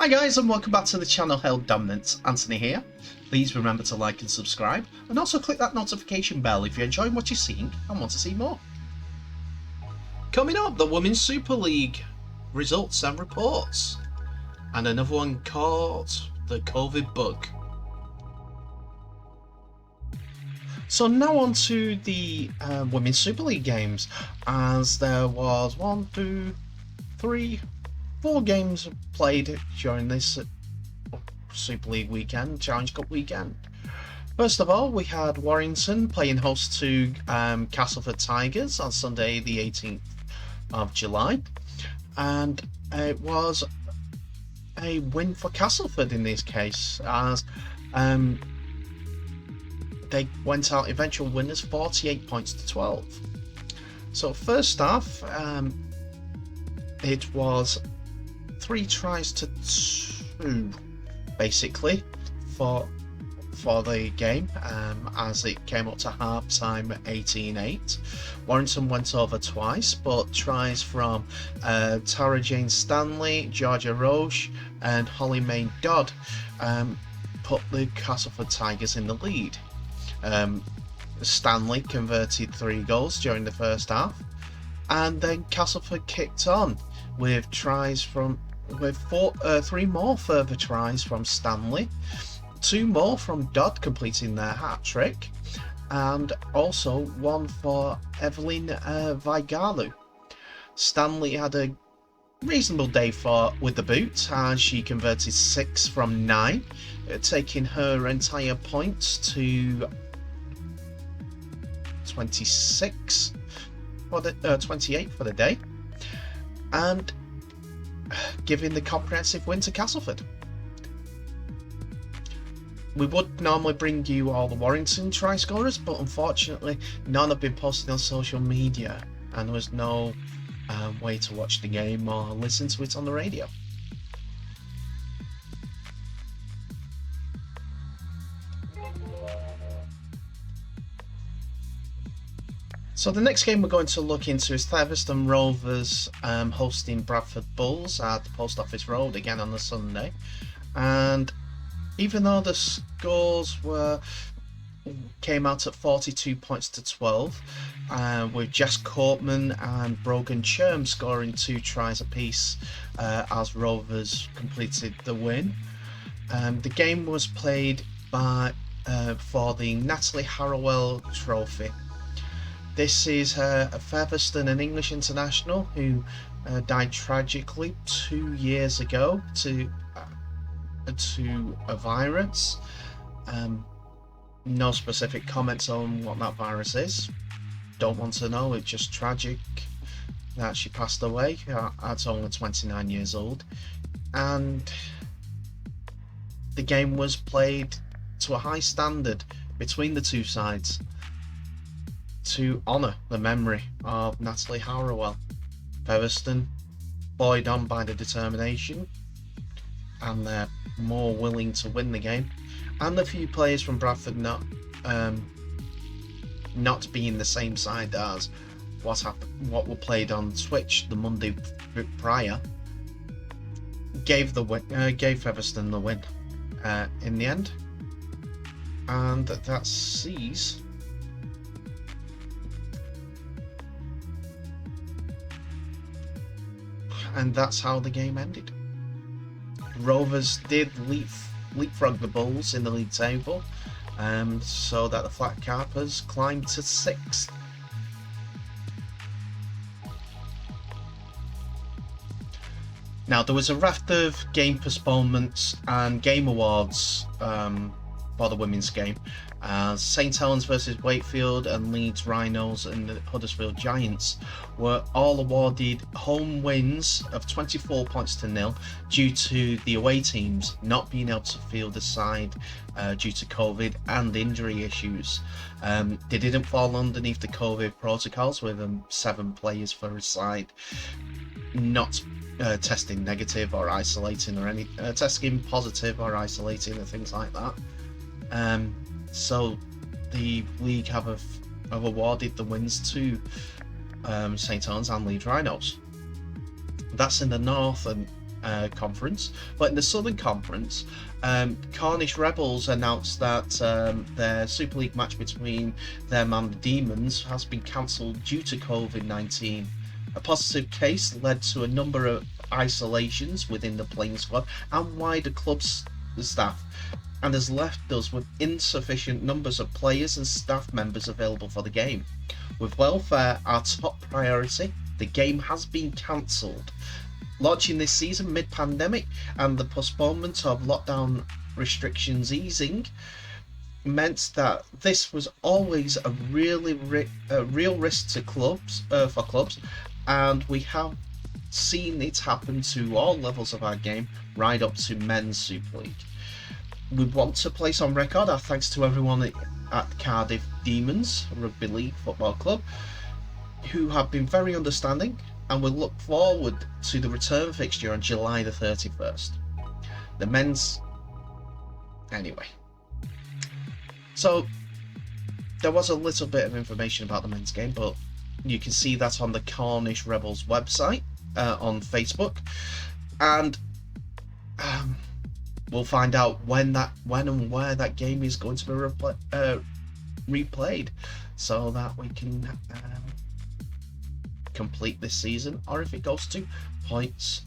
Hi guys, and welcome back to the channel Held Dominance. Anthony here. Please remember to like and subscribe, and also click that notification bell if you're enjoying what you're seeing and want to see more. Coming up, the Women's Super League results and reports, and another one caught the COVID bug. So now on to the Women's Super League games, as there was 4 games played during this Super League weekend, Challenge Cup weekend. First of all, we had Warrington playing host to Castleford Tigers on Sunday the 18th of July, and it was a win for Castleford in this case, as they went out eventual winners 48 points to 12. So first half, it was 3 tries to 2 basically for the game, as it came up to half time at 18-8. Warrington went over twice, but tries from Tara Jane Stanley, Georgia Roche and Holly Mae Dodd put the Castleford Tigers in the lead. Stanley converted 3 goals during the first half, and then Castleford kicked on with tries from 3 more further tries from Stanley, 2 more from Dodd completing their hat-trick, and also 1 for Evelyn Vigalu. Stanley had a reasonable day with the boot, as she converted 6 from 9, taking her entire points to 26 for the 28 for the day, and giving the comprehensive win to Castleford. We would normally bring you all the Warrington try scorers, but unfortunately none have been posted on social media, and there was no way to watch the game or listen to it on the radio. So the next game we're going to look into is Featherstone Rovers hosting Bradford Bulls at the Post Office Road again on the Sunday. And even though the scores came out at 42 points to 12, with Jess Courtman and Brogan Cherm scoring 2 tries apiece as Rovers completed the win. The game was played for the Natalie Harrowell Trophy. This is a Featherstone and English international who died tragically 2 years ago to a virus. No specific comments on what that virus is. Don't want to know. It's just tragic that she passed away at only 29 years old. And the game was played to a high standard between the two sides to honour the memory of Natalie Harrowell. Featherstone buoyed on by the determination, and they're more willing to win the game, and the few players from Bradford not being the same side as what were played on Twitch the Monday prior, gave Featherstone the win in the end, and that sees and that's how the game ended. Rovers did leapfrog the Bulls in the league table, so that the Flat Carpers climbed to 6th. Now, there was a raft of game postponements and game awards for the women's game, as St Helens versus Wakefield and Leeds Rhinos and the Huddersfield Giants were all awarded home wins of 24 points to 0 due to the away teams not being able to field a side due to COVID and injury issues. They didn't fall underneath the COVID protocols, with 7 players for a side not testing negative or isolating, or any testing positive or isolating and things like that. So the league have awarded the wins to St Helens and Leeds Rhinos. That's in the north, and Conference. But in the Southern Conference, Cornish Rebels announced that their Super League match between them and the Demons has been cancelled due to COVID-19. A positive case led to a number of isolations within the playing squad and wider club staff, and has left us with insufficient numbers of players and staff members available for the game. With welfare our top priority, the game has been cancelled. Launching this season mid-pandemic and the postponement of lockdown restrictions easing meant that this was always a real risk to clubs, for clubs, and we have seen it happen to all levels of our game, right up to men's Super League. We want to place on record our thanks to everyone at Cardiff Demons Rugby League Football Club, who have been very understanding, and we look forward to the return fixture on July the 31st. The men's... Anyway. So, there was a little bit of information about the men's game, but you can see that on the Cornish Rebels website, on Facebook, and we'll find out when and where that game is going to be replayed, so that we can complete this season, or if it goes to points,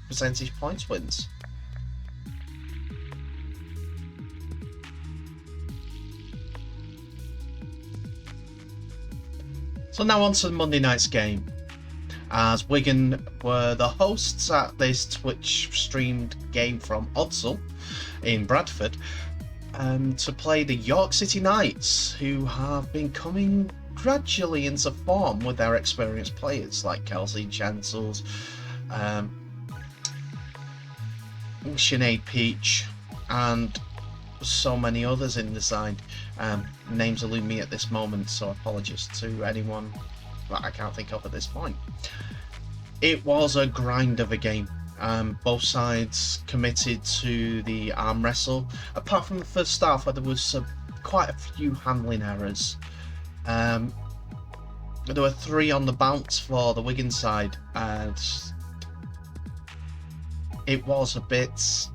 percentage points wins. So now on to Monday night's game, as Wigan were the hosts at this Twitch streamed game from Odsal in Bradford, to play the York City Knights, who have been coming gradually into form with their experienced players like Kelsey Gentles, Sinead Peach, and so many others in the side. Names elude me at this moment, so apologies to anyone that I can't think of at this point. It was a grind of a game. Both sides committed to the arm wrestle, apart from the first half where there was quite a few handling errors. There were 3 on the bounce for the Wigan side, and it was a bit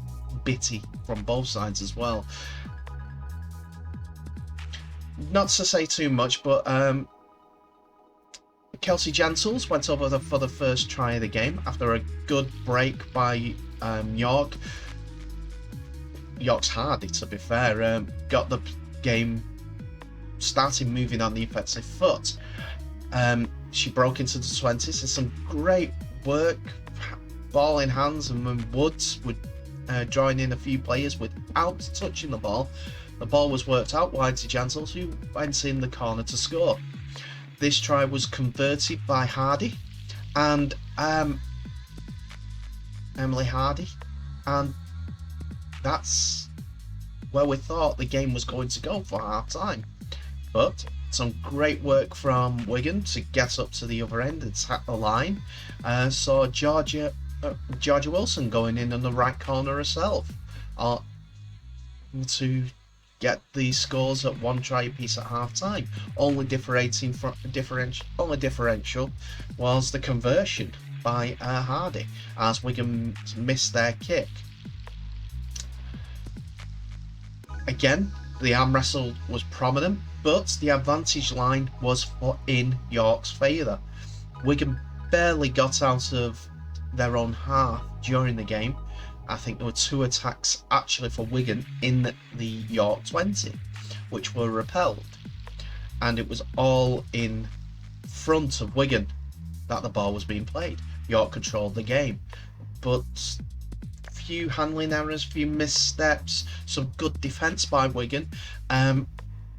bitty from both sides as well. Not to say too much, but Kelsey Gentles went over for the first try of the game after a good break by York. York's Hardy, to be fair, got the game started moving on the offensive foot. She broke into the 20s and some great work, ball in hands, and when Woods would join in a few players without touching the ball. The ball was worked out wide to Gentles, who went in the corner to score. This try was converted by Hardy and Emily Hardy, and that's where we thought the game was going to go for half time. But some great work from Wigan to get up to the other end and tap the line. Saw Georgia Wilson going in on the right corner herself to get the scores at 1 try apiece at half time. Only differential was the conversion by Hardy, as Wigan missed their kick. Again, the arm wrestle was prominent, but the advantage line was in York's favour. Wigan barely got out of their own half during the game. I think there were 2 attacks actually for Wigan in the York 20, which were repelled, and it was all in front of Wigan that the ball was being played. York controlled the game, but few handling errors, few missteps, some good defence by Wigan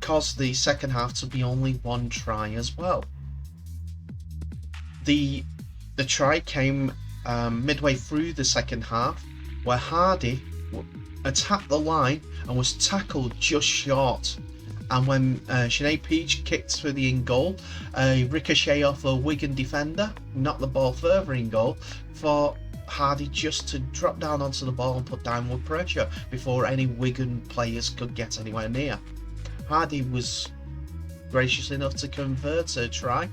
caused the second half to be only 1 try as well. The try came midway through the second half, where Hardy attacked the line and was tackled just short. And when Sinead Peach kicked for the in goal, a ricochet off a Wigan defender knocked the ball further in goal for Hardy just to drop down onto the ball and put downward pressure before any Wigan players could get anywhere near. Hardy was gracious enough to convert a try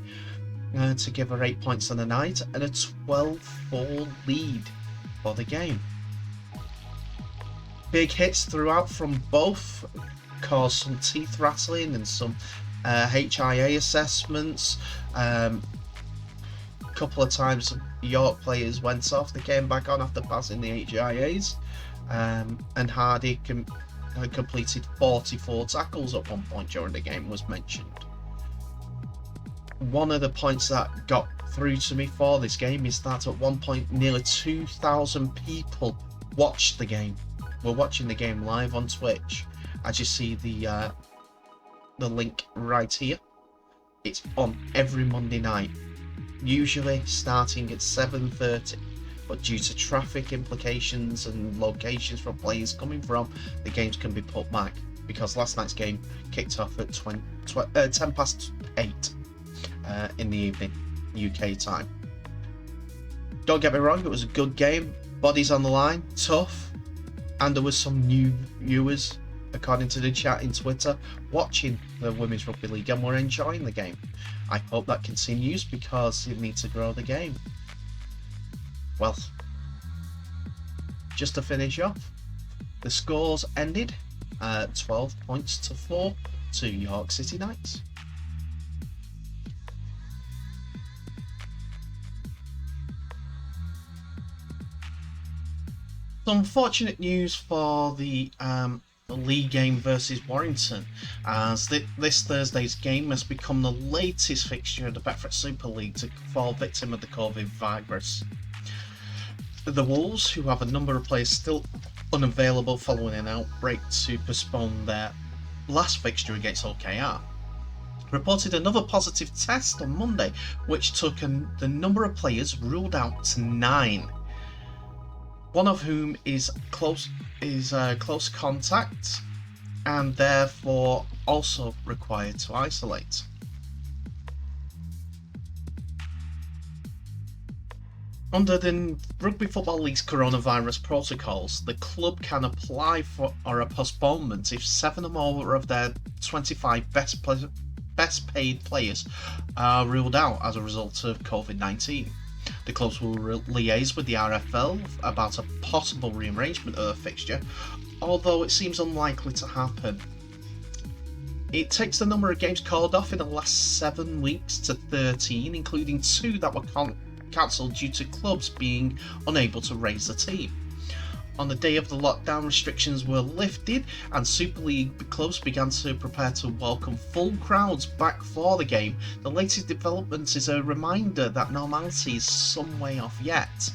to give her 8 points on the night and a 12-4 lead for the game. Big hits throughout from both caused some teeth rattling and some HIA assessments. A couple of times York players went off, they came back on after passing the HIAs, and Hardy completed 44 tackles at one point during the game, was mentioned. One of the points that got through to me for this game is that at one point nearly 2,000 people watched the game. We're watching the game live on Twitch. As you see the link right here. It's on every Monday night, usually starting at 7:30, but due to traffic implications and locations from players coming from, the games can be put back, because last night's game kicked off at 10 past 8 in the evening, UK time. Don't get me wrong, it was a good game, bodies on the line, tough, and there was some new viewers, according to the chat in Twitter, watching the Women's Rugby League and were enjoying the game. I hope that continues, because you need to grow the game. Well, just to finish off, the scores ended at 12 points to 4 to York City Knights. Some unfortunate news for the league game versus Warrington, as this Thursday's game has become the latest fixture of the Betfred Super League to fall victim of the COVID virus. The Wolves, who have a number of players still unavailable following an outbreak to postpone their last fixture against OKR, reported another positive test on Monday, which took the number of players ruled out to 9. One of whom is close contact and therefore also required to isolate. Under the Rugby Football League's coronavirus protocols, the club can apply for a postponement if 7 or more of their 25 best paid players are ruled out as a result of COVID-19. The clubs will liaise with the RFL about a possible rearrangement of the fixture, although it seems unlikely to happen. It takes the number of games called off in the last 7 weeks to 13, including 2 that were cancelled due to clubs being unable to raise the team. On the day of the lockdown, restrictions were lifted and Super League clubs began to prepare to welcome full crowds back for the game. The latest development is a reminder that normality is some way off yet.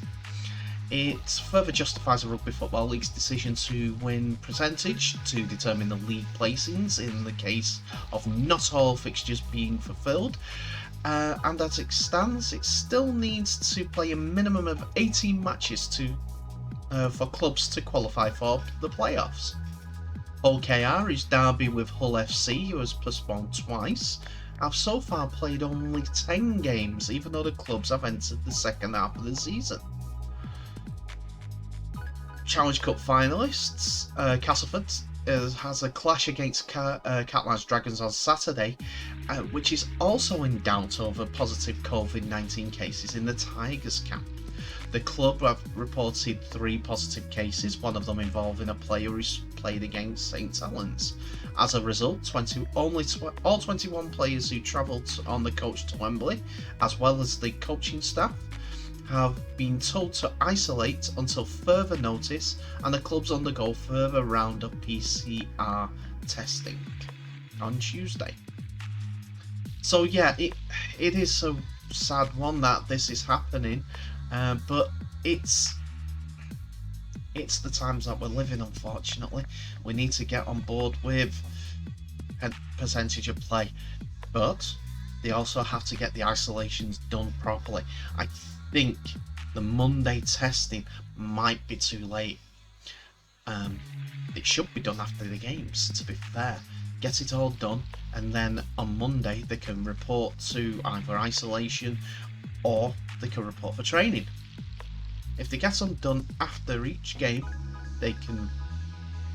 It further justifies the Rugby Football League's decision to win percentage to determine the league placings in the case of not all fixtures being fulfilled. And as it stands, it still needs to play a minimum of 18 matches for clubs to qualify for the playoffs. OKR, whose derby with Hull FC, who has postponed twice, have so far played only 10 games, even though the clubs have entered the second half of the season. Challenge Cup finalists, Castleford has a clash against Catalan's Dragons on Saturday, which is also in doubt over positive COVID-19 cases in the Tigers camp. The club have reported 3 positive cases, one of them involving a player who's played against St Helens. As a result, all 21 players who travelled on the coach to Wembley, as well as the coaching staff, have been told to isolate until further notice, and the clubs undergo further round of PCR testing on Tuesday. So yeah, it is a sad one that this is happening. But it's the times that we're living, unfortunately. We need to get on board with a percentage of play, but they also have to get the isolations done properly. I think the Monday testing might be too late. It should be done after the games, to be fair. Get it all done, and then on Monday they can report to either isolation or they can report for training. If they get them done after each game, they can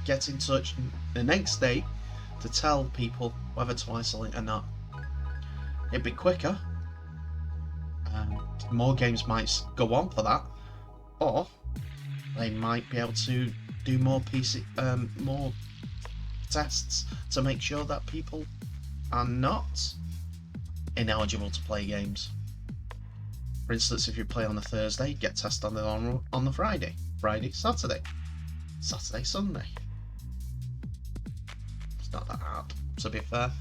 get in touch the next day to tell people whether to isolate or not. It'd be quicker. More games might go on for that, or they might be able to do more more tests to make sure that people are not ineligible to play games. For instance, if you play on a Thursday, get tested on the Friday, Saturday, Sunday. It's not that hard, to be fair.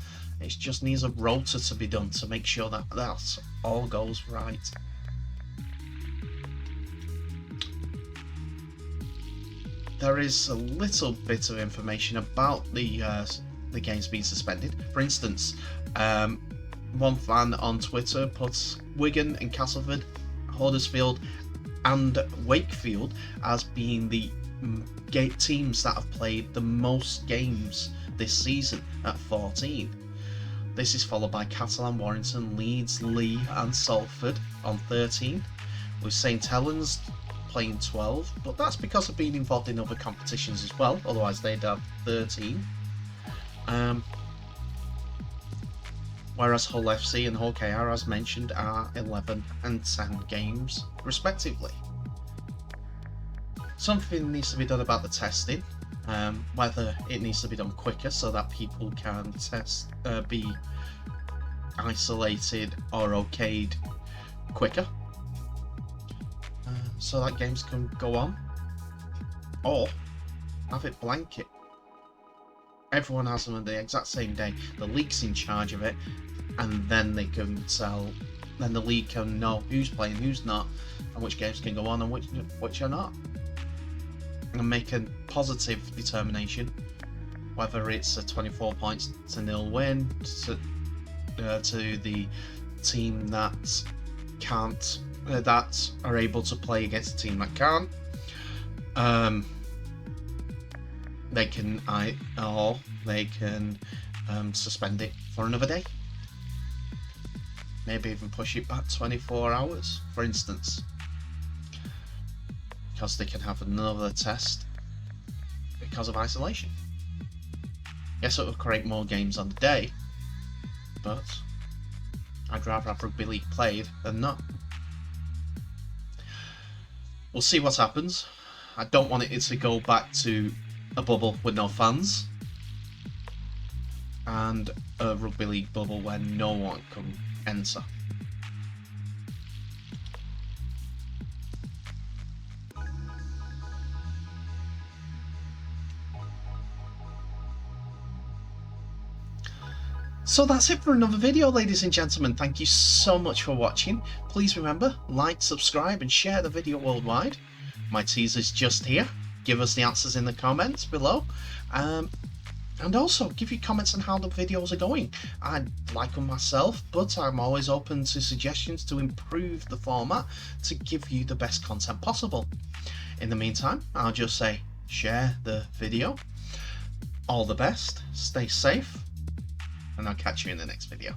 It just needs a rota to be done to make sure that that all goes right. There is a little bit of information about the games being suspended. For instance, one fan on Twitter puts Wigan and Castleford, Huddersfield and Wakefield as being the teams that have played the most games this season at 14. This is followed by Catalan, Warrington, Leeds, Lee and Salford on 13, with St Helens playing 12, but that's because of being involved in other competitions as well, otherwise they'd have 13. Whereas Hull FC and Hull KR, as mentioned, are 11 and 10 games respectively. Something needs to be done about the testing, whether it needs to be done quicker so that people can be isolated or okayed quicker, so that games can go on, or have it blanket. Everyone has them on the exact same day. The league's in charge of it, and then they can tell. Then the league can know who's playing, who's not, and which games can go on and which are not, and make a positive determination whether it's a 24 points to 0 win to the team that can't, that are able to play against a team that can't. They can suspend it for another day. Maybe even push it back 24 hours, for instance, because they can have another test because of isolation. Yes, it will create more games on the day, but I'd rather have rugby league played than not. We'll see what happens. I don't want it to go back to a bubble with no fans and a rugby league bubble where no one can enter. So that's it for another video, ladies and gentlemen. Thank you so much for watching. Please remember, like, subscribe and share the video worldwide. My teaser's just here. Give us the answers in the comments below. And also, give your comments on how the videos are going. I like them myself, but I'm always open to suggestions to improve the format to give you the best content possible. In the meantime, I'll just say, share the video. All the best, stay safe, and I'll catch you in the next video.